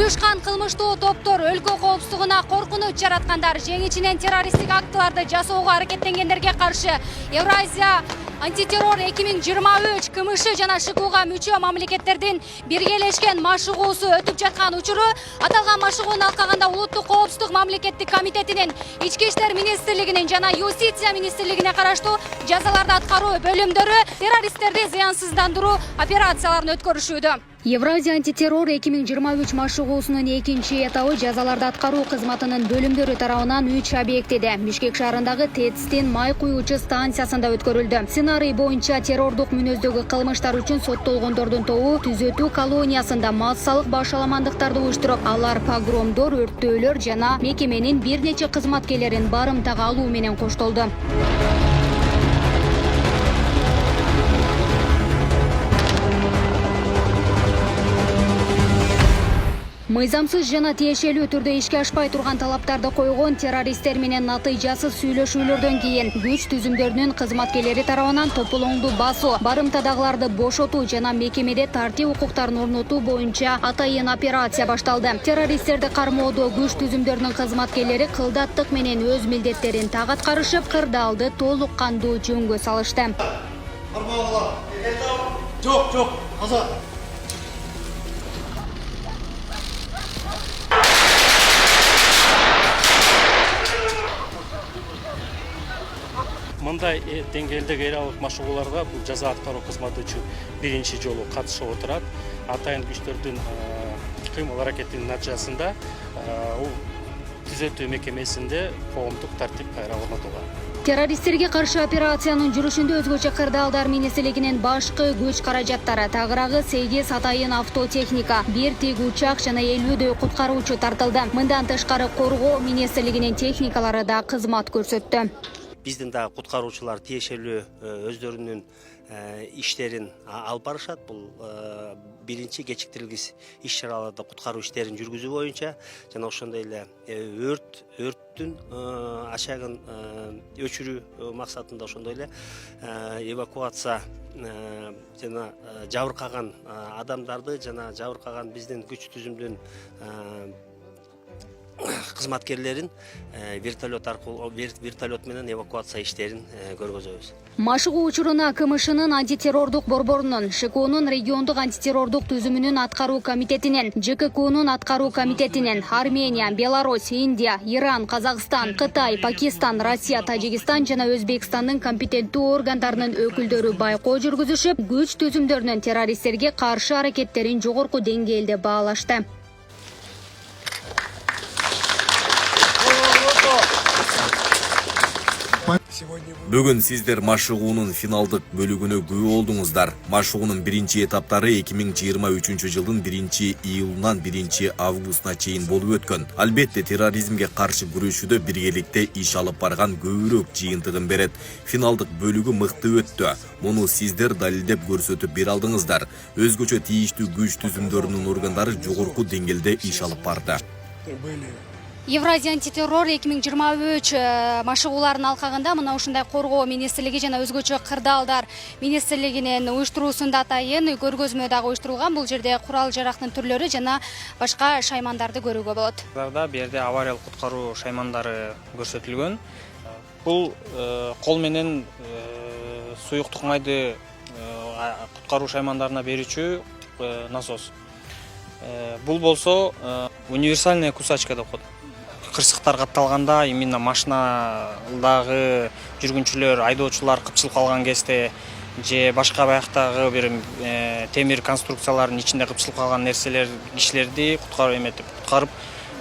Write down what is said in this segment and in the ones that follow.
Уюшкан кылмыштуу топтор өлкө коопсуздугуна коркунуч жараткандар, жеңичинен террористтик актыларды жасоого аракеттенгендерге каршы Евразия антитеррор 2023 КМШ жана ШКУга мүчө мамлекеттердин биргелешкен машыгуусу өтүп жаткан учуру, аталган машыгууну алкаганда улуттук коопсуздук мамлекеттик комитетинин, ички иштер министрлигинин жана юстиция министрлигине караштуу жазаларды аткаруу бөлүмдөрү террористтерди зыянсыздандыруу операцияларын өткөрүшүүдө. Евразия антитеррор 2023 машыгуусунун экинчи этабы жазаларды аткаруу кызматынын бөлүмдөрү тарабынан 3 объектиде Бишкек шаарындагы ТЭЦ-тин май куюучу станциясында өткөрүлдү. Сценарий боюнча террордук мүнөздөгү кылмыштар үчүн соттолгондордун тобу түзөтүү колониясында массалык башаламандыктарды уюштуруп, алар погромдор, өрттөөлөр жана мекеменин бир нече кызматкерлерин барымтага алуу менен коштолду. Мыйзамсыз жана тиешелүү түрдө ишке ашпай турган талаптарды койгон террористтер менен натыйжасыз сүйлөшүүлөрдөн кийин күч түзүмдөрүнүн кызматкерлери тарабынан тополоңду басуу, барымтадагыларды бошотуу жана мекемеде тартип укуктарын орнотуу боюнча атайын операция башталды. Террористтерди кармоодо күч түзүмдөрүнүн кызматкерлери кылдаттык менен өз милдеттерин так аткарышып, кырдаалды толук кандуу жөнгө салышты. Жок, аза. Мындай деңгээлдеги эриялык машыгууларга бул жаза аткаруу кызматы үчүн биринчи жолу катышып отурат. Атайын күчтөрдүн кыймыл аракетинин натыйжасында түзөтүү мекемесинде коомдук тартип кайра орнотулган. Террористтерге каршы операциянын жүрүшүндө өзгөчө кырдаалдар министрлигинин башкы күч каражаттары, тагыраагы 8 атайын автотехника, 1 тик учак жана 50дөй куткаруучу тартылды. Мындан тышкары коргоо министрлигинин техникалары да кызмат көрсөттү. Биздин да куткаруучулар тиешелүү өздөрүнүн иштерин алып барышат. Бул биринчи кечиктирилгис иш-чараларды куткаруу иштерин жүргүзүү боюнча жана ошондой эле өрттүн ачагын өчүрүү максатында ошондой эле эвакуация жана жабыркаган адамдарды жана жабыркаган биздин күч түзүмдүн кызматкерлерин вертолет менен эвакуация иштерин көргөзөбүз. Машыгуу учуруна КМШнын антитеррордук борборунун, ШКУнун региондук антитеррордук түзүмүнүн аткаруу комитетинин, ЖККнун аткаруу комитетинин, Армения, Беларусь, Индия, Иран, Казакстан, Кытай, Пакистан, Россия, Тажикстан жана Өзбекстандын компетенттүү органдарынын өкүлдөрү байкоо жүргүзүшүп, күч түзүмдөрүнүн террористтерге каршы аракеттерин жогорку деңгээлде баалашты. Бүгүн сиздер машыгуунун финалдык бөлүгүнө күбө болдуңуздар. Машыгуунун биринчи этаптары 2023 жылдын 1-июлунан 1-августуна чейин болуп өткөн. Албетте терроризмге каршы күрөшүүдө биргеликте иш алып барган көбүрөөк жыйынтыгын берет. Финалдык бөлүгү мыкты өттү. Муну сиздер далилдеп көрсөтүп бере алдыңыздар. Өзгөчө тийиштүү күч түзүмдөрүнүн органдары жогорку деңгээлде иш алып барды. Евразия антитеррор 2023 машыгууларын алкагында мына ушундай коргоо министрлиги жана өзгөчө кырдаалдар министрлигинин уюштуруусунда атайын көргөзмө дагы уюштурулган. Бул жерде курал жарактын түрлөрү жана башка шаймандарды көрүүгө болот. Бу жерде авариялык куткаруу шаймандары көрсөтүлгөн. Бул кол менен суюктук майды куткаруу шаймандарына берүүчү насос. Бул болсо универсальная кусачка деп коет. Кырсыктар катталганда именно машинадагы жүргүнчүлөр, айдоочулар кыпчылып калган кезде же башка баяктагы бир темир конструкциялардын ичинде кыпчылып калган нерселер, кишилерди куткарып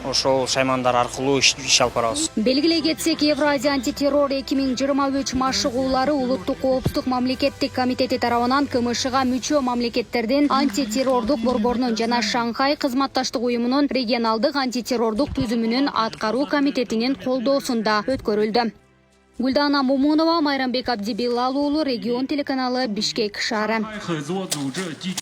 ошол шаймандар аркылуу иш алып барабыз. Белгилей кетсек, Евразия антитеррор 2023 машыгуулары улуттук коопсуздук мамлекеттик комитети тарабынан КМШга мүчө мамлекеттердин антитеррордук борборунун жана Шанхай кызматташтык уюмунун регионалдык антитеррордук түзүмүнүн аткаруу комитетинин колдоосунда өткөрүлдү. Гүлдана Мумунова, Майрамбек Абдибилал уулу, Регион телеканалы, Бишкек шаары.